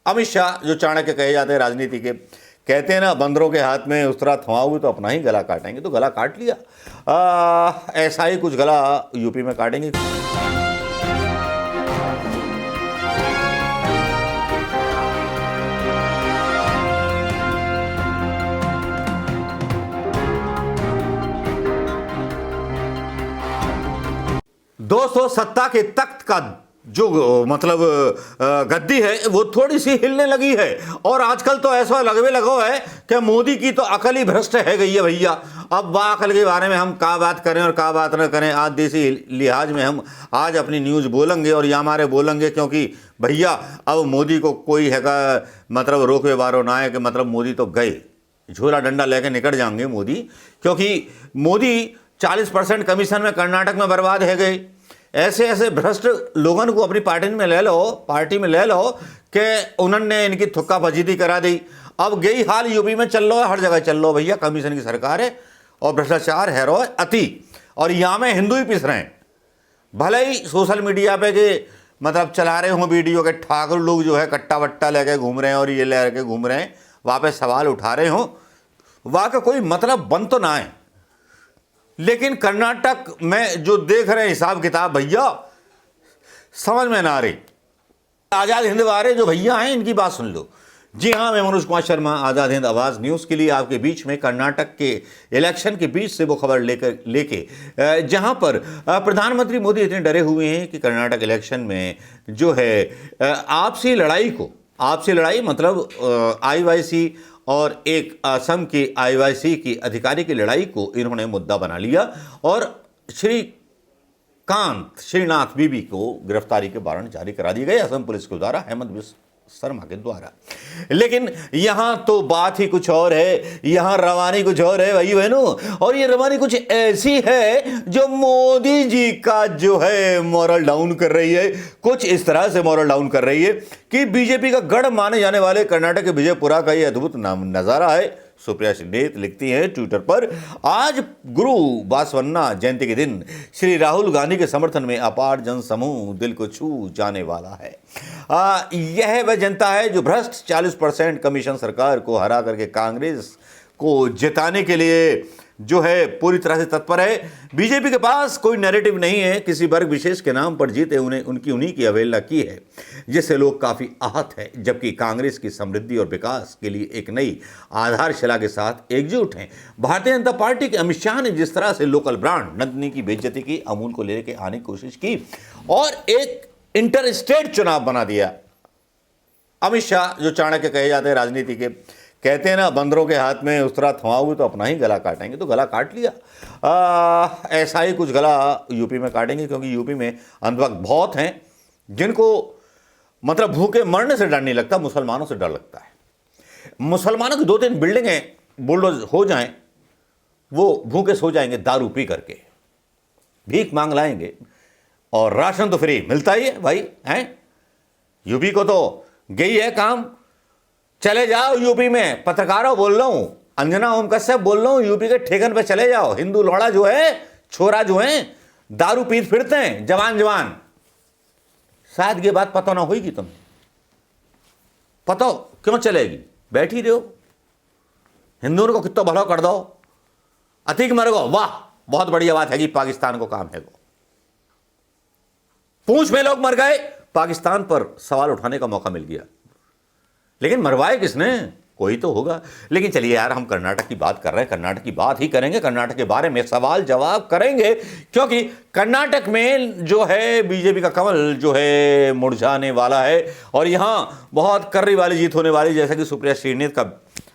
अमित शाह जो चाणक्य कहे जाते हैं राजनीति के, कहते हैं ना बंदरों के हाथ में उस तरह थमाओगे तो अपना ही गला काटेंगे, तो गला काट लिया। ऐसा ही कुछ गला यूपी में काटेंगे। दोस्तों, सत्ता के तख्त का जो मतलब गद्दी है वो थोड़ी सी हिलने लगी है, और आजकल तो ऐसा लगवे लगो है कि मोदी की तो अकल ही भ्रष्ट है गई है भैया। अब अकल के बारे में हम क्या बात करें और क्या बात न करें, आज देसी लिहाज में हम आज अपनी न्यूज़ बोलेंगे और या हमारे बोलेंगे, क्योंकि भैया अब मोदी को कोई है का मतलब रोकवे बारो ना है कि मतलब मोदी तो गए, झोला डंडा लेके निकल जाएंगे मोदी, क्योंकि मोदी 40% कमीशन में कर्नाटक में बर्बाद है गए। ऐसे ऐसे भ्रष्ट लोगों को अपनी पार्टी में ले लो कि उन्होंने इनकी थुक्का फजीती करा दी। अब यही हाल यूपी में चल रहा है, हर जगह चल रहा है भैया। कमीशन की सरकार है और भ्रष्टाचार है रो अति, और यहाँ में हिंदू ही पिस रहे हैं। भले ही सोशल मीडिया पे के मतलब चला रहे हों वीडियो के ठाकुर लोग जो है कट्टा वट्टा लेके घूम रहे हैं और ये लेके घूम रहे हैं, वहाँ पे सवाल उठा रहे हों, वहाँ का कोई मतलब बन तो ना है। लेकिन कर्नाटक में जो देख रहे हैं हिसाब किताब भैया समझ में ना आ रही। आज़ाद हिंद वाले जो भैया हैं इनकी बात सुन लो। जी हाँ, मैं मनोज कुमार शर्मा, आज़ाद हिंद आवाज़ न्यूज़ के लिए आपके बीच में कर्नाटक के इलेक्शन के बीच से वो खबर लेके जहाँ पर प्रधानमंत्री मोदी इतने डरे हुए हैं कि कर्नाटक इलेक्शन में जो है आपसी लड़ाई मतलब आईवाईसी और एक असम की आईवाईसी की अधिकारी की लड़ाई को इन्होंने मुद्दा बना लिया, और श्रीनाथ बीबी को गिरफ्तारी के वारंट जारी करा दिए गए असम पुलिस के द्वारा, हेमंत बिस्वा शर्मा के द्वारा। लेकिन यहां तो बात ही कुछ और है, यहां रवानी कुछ और है भाई बहनों, और ये रवानी कुछ ऐसी है जो मोदी जी का जो है मॉरल डाउन कर रही है। कुछ इस तरह से मॉरल डाउन कर रही है कि बीजेपी का गढ़ माने जाने वाले कर्नाटक के विजयपुरा का ये अद्भुत नजारा है। सुप्रिया श्रीनेत लिखती हैं ट्विटर पर, आज गुरु बासवन्ना जयंती के दिन श्री राहुल गांधी के समर्थन में अपार जनसमूह दिल को छू जाने वाला है। यह वह जनता है जो भ्रष्ट 40% कमीशन सरकार को हरा करके कांग्रेस को जिताने के लिए जो है पूरी तरह से तत्पर है। बीजेपी के पास कोई नैरेटिव नहीं है, किसी वर्ग विशेष के नाम पर जीते उन्हीं की अवहेलना की है, जिससे लोग काफ़ी आहत है। जबकि कांग्रेस की समृद्धि और विकास के लिए एक नई आधारशिला के साथ एकजुट हैं। भारतीय जनता पार्टी के अमित शाह ने जिस तरह से लोकल ब्रांड नंदिनी की बेइज्जती की, अमूल को लेकर आने की कोशिश की और एक इंटर स्टेट चुनाव बना दिया। अमित शाह जो चाणक्य कहे जाते हैं राजनीति के, कहते हैं ना बंदरों के हाथ में उस तरह थमाओगे तो अपना ही गला काटेंगे, तो गला काट लिया। ऐसा ही कुछ गला यूपी में काटेंगे, क्योंकि यूपी में अंधभक्त बहुत हैं जिनको मतलब भूखे मरने से डर नहीं लगता, मुसलमानों से डर लगता है। मुसलमानों की 2-3 बिल्डिंगें बुलडोज हो जाएं, वो भूखे सो जाएंगे दारू पी करके, भीख मांग लाएंगे, और राशन तो फ्री मिलता ही है भाई हैं। यूपी को तो गई है काम। चले जाओ यूपी में, पत्रकारों बोल रहा हूं, अंजना ओम कश्यप बोल रहा हूं, यूपी के ठेकन पे चले जाओ। हिंदू लौड़ा जो है, छोरा जो है, दारू पीत फिरते हैं जवान। शायद ये बात पता ना होगी तुम्हें, पता क्यों चलेगी? बैठी रहो, हिंदुओं को कितना भला कर दो, अतिक मर गो, वाह बहुत बढ़िया बात है कि पाकिस्तान को काम है। पूंछ में लोग मर गए, पाकिस्तान पर सवाल उठाने का मौका मिल गया, लेकिन मरवाए किसने? कोई तो होगा। लेकिन चलिए यार, हम कर्नाटक की बात कर रहे हैं, कर्नाटक की बात ही करेंगे, कर्नाटक के बारे में सवाल जवाब करेंगे, क्योंकि कर्नाटक में जो है बीजेपी का कमल जो है मुरझाने वाला है, और यहां बहुत कर्री वाली जीत होने वाली, जैसा कि सुप्रिया श्रीनेत का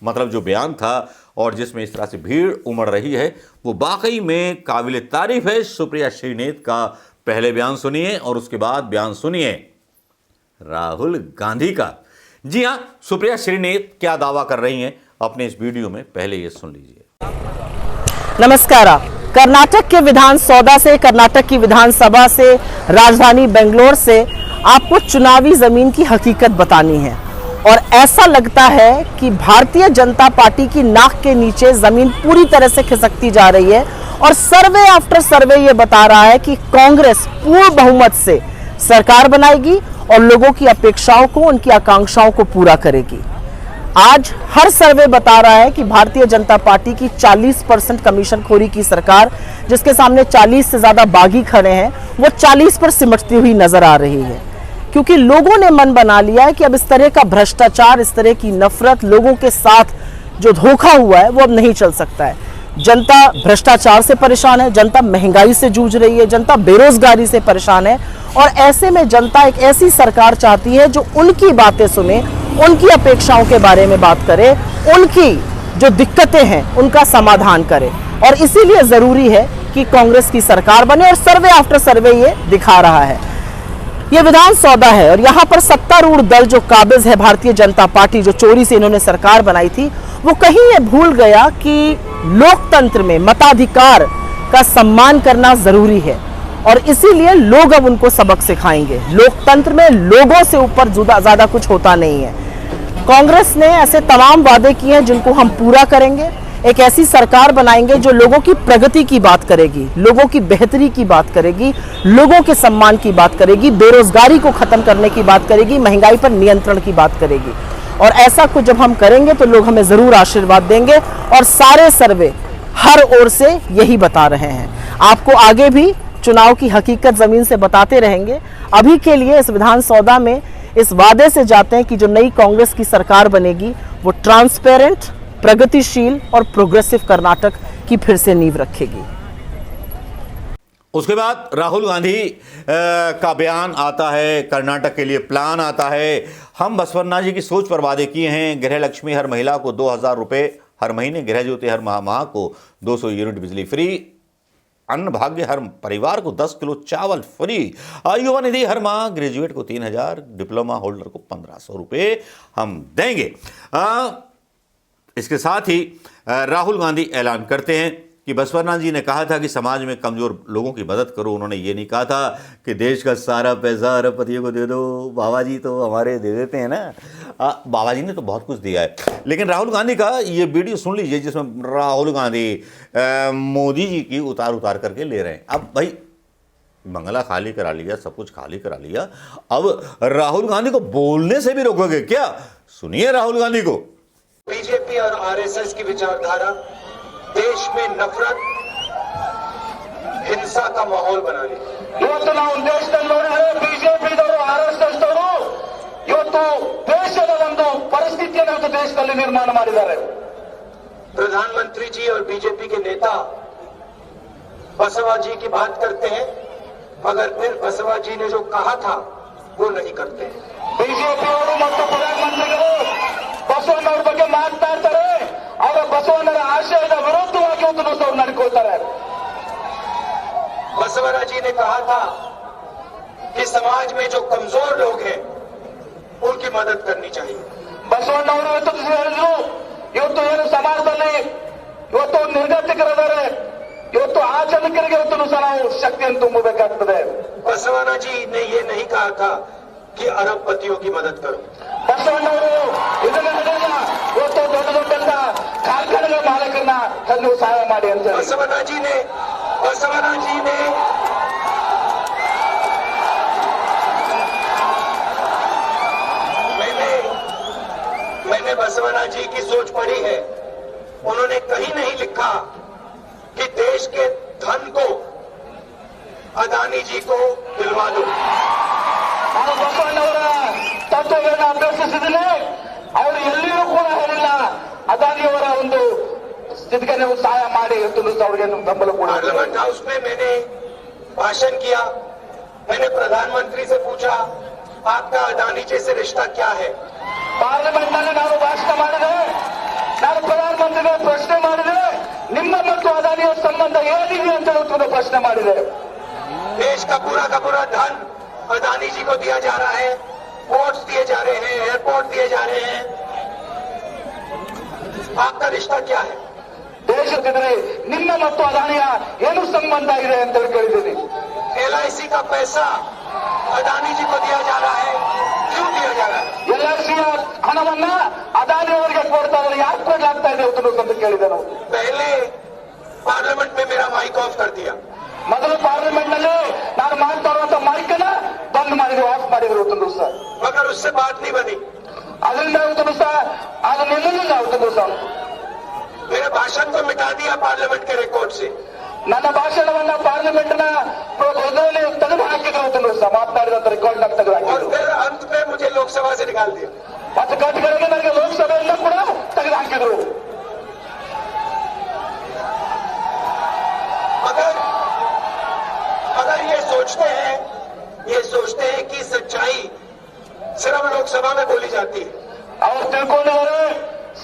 मतलब जो बयान था और जिसमें इस तरह से भीड़ उमड़ रही है, वो वाकई में काबिल तारीफ है। सुप्रिया श्रीनेत का पहले बयान सुनिए और उसके बाद बयान सुनिए राहुल गांधी का। जी हां, सुप्रिया श्रीनेत क्या दावा कर रही हैं अपने इस वीडियो में, पहले ये सुन लीजिए। नमस्कार। कर्नाटक के विधान सौदा से, कर्नाटक की विधानसभा से, राजधानी बेंगलोर से आपको चुनावी जमीन की हकीकत बतानी है, और ऐसा लगता है कि भारतीय जनता पार्टी की नाक के नीचे जमीन पूरी तरह से खिसकती जा रही है, और सर्वे आफ्टर सर्वे ये बता रहा है कि कांग्रेस पूर्ण बहुमत से सरकार बनाएगी और लोगों की अपेक्षाओं को, उनकी आकांक्षाओं को पूरा करेगी। आज हर सर्वे बता रहा है कि भारतीय जनता पार्टी की 40% कमीशनखोरी की सरकार, जिसके सामने 40 से ज्यादा बागी खड़े हैं, वो 40 पर सिमटती हुई नजर आ रही है, क्योंकि लोगों ने मन बना लिया है कि अब इस तरह का भ्रष्टाचार, इस तरह की नफरत, लोगों के साथ जो धोखा हुआ है वो अब नहीं चल सकता है। जनता भ्रष्टाचार से परेशान है, जनता महंगाई से जूझ रही है, जनता बेरोजगारी से परेशान है, और ऐसे में जनता एक ऐसी सरकार चाहती है जो उनकी बातें सुने, उनकी अपेक्षाओं के बारे में बात करे, उनकी जो दिक्कतें हैं उनका समाधान करे। और इसीलिए जरूरी है कि कांग्रेस की सरकार बने, और सर्वे आफ्टर सर्वे ये दिखा रहा है। ये विधान सौदा है, और यहाँ पर सत्तारूढ़ दल जो काबिज है भारतीय जनता पार्टी, जो चोरी से इन्होंने सरकार बनाई थी, वो कहीं ये भूल गया कि लोकतंत्र में मताधिकार का सम्मान करना जरूरी है, और इसीलिए लोग अब उनको सबक सिखाएंगे। लोकतंत्र में लोगों से ऊपर ज्यादा कुछ होता नहीं है। कांग्रेस ने ऐसे तमाम वादे किए हैं जिनको हम पूरा करेंगे। एक ऐसी सरकार बनाएंगे जो लोगों की प्रगति की बात करेगी, लोगों की बेहतरी की बात करेगी, लोगों के सम्मान की बात करेगी, बेरोजगारी को खत्म करने की बात करेगी, महंगाई पर नियंत्रण की बात करेगी। और ऐसा कुछ जब हम करेंगे तो लोग हमें जरूर आशीर्वाद देंगे, और सारे सर्वे हर ओर से यही बता रहे हैं। आपको आगे भी चुनाव की हकीकत जमीन से बताते रहेंगे। अभी के लिए इस विधान सौदा में इस वादे से जाते हैं कि जो नई कांग्रेस की सरकार बनेगी वो ट्रांसपेरेंट, प्रगतिशील और प्रोग्रेसिव कर्नाटक की फिर से नींव रखेगी। उसके बाद राहुल गांधी का बयान आता है, कर्नाटक के लिए प्लान आता है। हम बसवन्ना जी की सोच पर वादे किए हैं। गृह लक्ष्मी हर महिला को 2000 रुपए हर महीने, गृह ज्योति हर माह को 200 यूनिट बिजली फ्री, अन्न भाग्य हर परिवार को 10 किलो चावल फ्री, युवा निधि हर माह ग्रेजुएट को 3000, डिप्लोमा होल्डर को 1500 रुपए हम देंगे। इसके साथ ही राहुल गांधी ऐलान करते हैं कि बसवन्ना जी ने कहा था कि समाज में कमजोर लोगों की मदद करो। उन्होंने ये नहीं कहा था कि देश का सारा पैसा अरबपतियों को दे दो, बाबा जी तो हमारे दे देते हैं ना। बाबा जी ने तो बहुत कुछ दिया है, लेकिन राहुल गांधी का ये वीडियो सुन लीजिए जिसमें राहुल गांधी मोदी जी की उतार करके ले रहे हैं। अब भाई बंगला खाली करा लिया, सब कुछ खाली करा लिया, अब राहुल गांधी को बोलने से भी रोकोगे क्या? सुनिए राहुल गांधी को। बीजेपी और आरएसएस की विचारधारा देश में नफरत, हिंसा का माहौल बना रही है। ಇವತ್ತು ನಾವು ದೇಶದಲ್ಲಿ ನೋಡಿದ್ರೆ ಬಿಜೆಪಿದವರು, ಆರ್ಎಸ್ಎಸ್ ದವರು ಇವತ್ತು ದೇಶದ ಒಂದು ಪರಿಸ್ಥಿತಿಯನ್ನು ಇವತ್ತು ದೇಶದಲ್ಲಿ ನಿರ್ಮಾಣ ಮಾಡಿದ್ದಾರೆ। प्रधानमंत्री जी और बीजेपी के नेता बसवा जी की बात करते हैं, मगर फिर बसवा जी ने जो कहा था वो नहीं करते हैं। बीजेपी और प्रधानमंत्री बसवಣ್ಣವ್ರ ಬಗ್ಗೆ ಮಾತನಾಡ್ತಾರೆ, ಅವರ ಬಸವಣ್ಣರ ಆಶಯದ ವಿರುದ್ಧವಾಗಿ ಅವರು ನಡ್ಕೊಳ್ತಾರೆ। बसवरा जी ने कहा था कि समाज में जो कमजोर लोग हैं उनकी मदद करनी चाहिए। ಬಸವಣ್ಣವರು ಹೇಳಿದ್ರು, ಇವತ್ತು ಏನು ಸಮಾಜದಲ್ಲಿ ಇವತ್ತು ನಿರ್ಗತಿಕರಿದ್ದಾರೆ, ಇವತ್ತು ಆ ಜನಕರಿಗೆ ಇವತ್ತು ಸಹ ನಾವು ಶಕ್ತಿಯನ್ನು ತುಂಬಬೇಕಾಗ್ತದೆ। बसवरा जी ने ये नहीं कहा था कि अरबपतियों की मदद करो। ಬಸವಣ್ಣವರು ಇದನ್ನ ಹೇಳಿಲ್ಲ, ಇವತ್ತು ದೊಡ್ಡ ದೊಡ್ಡ ಕಾರ್ಖಾನೆಗಳ ಮಾಲೀಕರನ್ನ ತಂದು ಸಹಾಯ ಮಾಡಿ ಅಂತ। बसवरा जी ने मैंने बसवरा जी की सोच पढ़ी है। उन्होंने कहीं नहीं लिखा कि देश के धन को अदानी जी को दिलवा दो। ಬಸವಣ್ಣವರ ತತ್ವಗಳನ್ನು ಅಭ್ಯಸಿಸಿದ್ರೆ ಅವರು ಎಲ್ಲಿಯೂ ಕೂಡ ಹೇಳಿಲ್ಲ ಅದಾನಿಯವರ ಒಂದು ಸ್ಥಿತಿಗೆ ನೀವು ಸಹಾಯ ಮಾಡಿ ಅವರಿಗೆ ಬೆಂಬಲ ಕೂಡ। पार्लियामेंट हाउस में मैंने भाषण किया, मैंने प्रधानमंत्री से पूछा आपका अदानी जी से रिश्ता क्या है। पार्लियामेंट ನಲ್ಲಿ ನಾನು ಭಾಷಣ ಮಾಡಿದೆ, ನಾನು ಪ್ರಧಾನಮಂತ್ರಿಗೆ ಪ್ರಶ್ನೆ ಮಾಡಿದೆ, ನಿಮ್ಮ ಮತ್ತು ಅದಾನಿಯ ಸಂಬಂಧ ಏನಿದೆ ಅಂತ ಹೇಳುವುದು ಪ್ರಶ್ನೆ ಮಾಡಿದೆ। देश का पूरा धन अदानी जी को दिया जा रहा है, पोर्ट्स दिए जा रहे हैं, एयरपोर्ट दिए जा रहे हैं, आपका रिश्ता क्या है? ದೇಶದಿದ್ರೆ ನಿಮ್ಮ ಮತ್ತು ಅದಾನಿಯ ಏನು ಸಂಬಂಧ ಇದೆ ಅಂತ ಕೇಳಿದ್ದೀನಿ। LIC का पैसा अदानी जी को दिया जा रहा है, क्यों दिया जा रहा है? LIC ಹಣವನ್ನ ಅದಾನಿ ಅವರಿಗೆ ಕೊಡ್ತಾ ಇದ್ದಾರೆ, ಯಾಕೆ ಕೊಡಲಾಗ್ತಾ ಇದೆ ಅಂತ ಕೇಳಿದೆ ನಾವು। पहले पार्लियामेंट में मेरा माइक ऑफ कर दिया। ಮೊದಲು ಪಾರ್ಲಿಮೆಂಟ್ ನಲ್ಲಿ ನಾನು ಮಾತಾಡುವಂತ ಮೈಕ್ ಅನ್ನ ಬಂದ್ बंद ಮಾಡಿದ್ರು ಆಫ್ ಮಾಡಿದ್ರು ಒಂದು ದಿವಸ मगर उससे बात नहीं बनी। ಅದರಿಂದ ಒಂದು ದಿವಸ ಅದು ನಿಲ್ಲಲಿಲ್ಲ ಒಂದು ದಿವಸ मेरे भाषण को मिटा दिया पार्लियामेंट के रिकॉर्ड से। ನನ್ನ ಭಾಷಣವನ್ನ ಪಾರ್ಲಿಮೆಂಟ್ ನ ಇದರಲ್ಲಿ ತೆಗೆದು ಹಾಕಿದ್ರು ಒಂದು ದಿವಸ ಮಾತನಾಡಿದಂತ ರೆಕಾರ್ಡ್ ತೆಗೆದು और ಹಾಕಿದ್ರು फिर अंत में मुझे लोकसभा से निकाल दिया। ಮತ್ತು ಕಟ್ಟಿಗಳಿಗೆ ನನಗೆ ಲೋಕಸಭೆಯಿಂದ ಕೂಡ ತೆಗೆದು ಹಾಕಿದ್ರು अगर ये सोचते हैं कि सच्चाई सिर्फ लोकसभा में बोली जाती है। ಅವ್ರು ತಿಳ್ಕೊಂಡಿದ್ದಾರೆ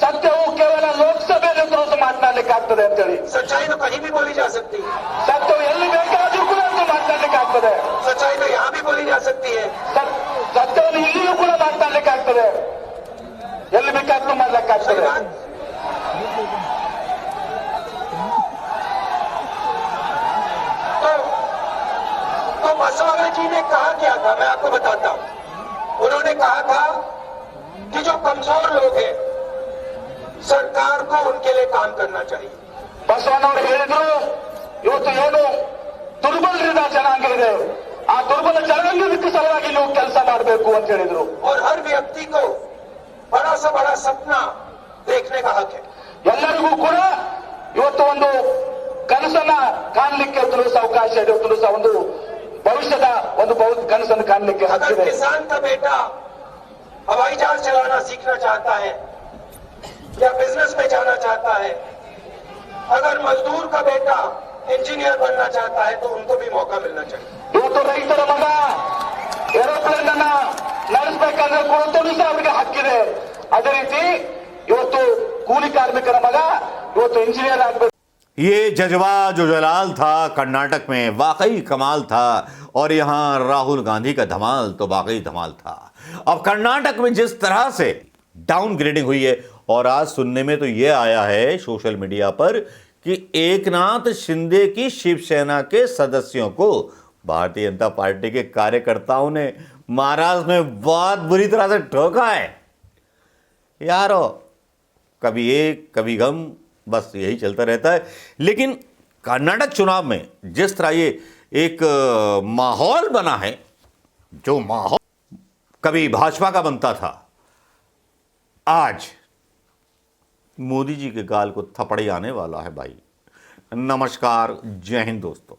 ಸತ್ಯವು ಕೇವಲ ಲೋಕಸಭೆಯಲ್ಲಿ ಮಾತನಾಡ್ಲಿಕ್ಕೆ ಆಗ್ತದೆ ಅಂತ ಹೇಳಿ सच्चाई तो कहीं भी बोली जा सकती है। ಸತ್ಯವು ಎಲ್ಲಿ ಬೇಕಾದ್ರೂ ಕೂಡ ಮಾತನಾಡ್ಲಿಕ್ಕೆ ಆಗ್ತದೆ सच्चाई तो यहाँ भी बोली जा सकती है। ಸತ್ಯವನ್ನು ಇಲ್ಲಿಯೂ ಕೂಡ ಮಾತನಾಡ್ಲಿಕ್ಕೆ ಆಗ್ತದೆ ಎಲ್ಲಿ ಬೇಕಾದ್ರೂ ಮಾಡ್ಲಿಕ್ಕೆ सही ಆಗ್ತದೆ बात। तो मसाला जी ने कहा क्या था, मैं आपको बताता हूँ। उन्होंने कहा था कि जो कमजोर लोग हैं सरकार को उनके लिए काम करना चाहिए। ಬಸವಣ್ಣವರು ಹೇಳಿದ್ರು ಇವತ್ತು ಏನು ದುರ್ಬಲರಿದ ಜನಾಂಗ ಇದೆ ಆ ದುರ್ಬಲ ಜನಾಂಗಕ್ಕೆ ಸಲುವಾಗಿ ನೀವು ಕೆಲಸ ಮಾಡಬೇಕು ಅಂತ ಹೇಳಿದ್ರು और हर व्यक्ति को बड़ा से बड़ा सपना देखने का हक है। ಎಲ್ಲರಿಗೂ ಕೂಡ ಇವತ್ತು ಒಂದು ಕನಸನ್ನ ಕಾಣಲಿಕ್ಕೆ ಒಂದು ದಿವಸ ಅವಕಾಶ ಇದೆ ಒಂದು ದಿವಸ ಒಂದು ಭವಿಷ್ಯದ ಒಂದು ಕನಸನ್ನು ಕಾಣಲಿಕ್ಕೆ अगर ಹಕ್ಕಿದೆ किसान का बेटा हवाई जहाज चलाना सीखना चाहता है या बिजनेस में जाना चाहता है, अगर मजदूर का बेटा इंजीनियर बनना चाहता है तो उनको भी मौका मिलना चाहिए। ಇವತ್ತು ರೈತರ ಮಗ ಏರೋಪ್ಲೇನ್ ಅನ್ನ ನಡೆಸಬೇಕಂದ್ರೆ ಕೂಡ ಸಹ ಅವರಿಗೆ ಹಕ್ಕಿದೆ ಅದೇ ರೀತಿ ಇವತ್ತು ಕೂಲಿ ಕಾರ್ಮಿಕರ ಮಗ ಇವತ್ತು ಇಂಜಿನಿಯರ್ ಆಗಬೇಕು ये जज्बा जो जलाल था कर्नाटक में वाकई कमाल था और यहाँ राहुल गांधी का धमाल तो वाकई धमाल था। अब कर्नाटक में जिस तरह से डाउनग्रेडिंग हुई है और आज सुनने में तो ये आया है सोशल मीडिया पर कि एकनाथ शिंदे की शिवसेना के सदस्यों को भारतीय जनता पार्टी के कार्यकर्ताओं ने महाराष्ट्र में बहुत बुरी तरह से ठोका है। यारो कभी एक कभी गम, बस यही चलता रहता है। लेकिन कर्नाटक चुनाव में जिस तरह ये एक माहौल बना है, जो माहौल कभी भाजपा का बनता था, आज मोदी जी के गाल को थपड़ी आने वाला है भाई। नमस्कार, जय हिंद दोस्तों।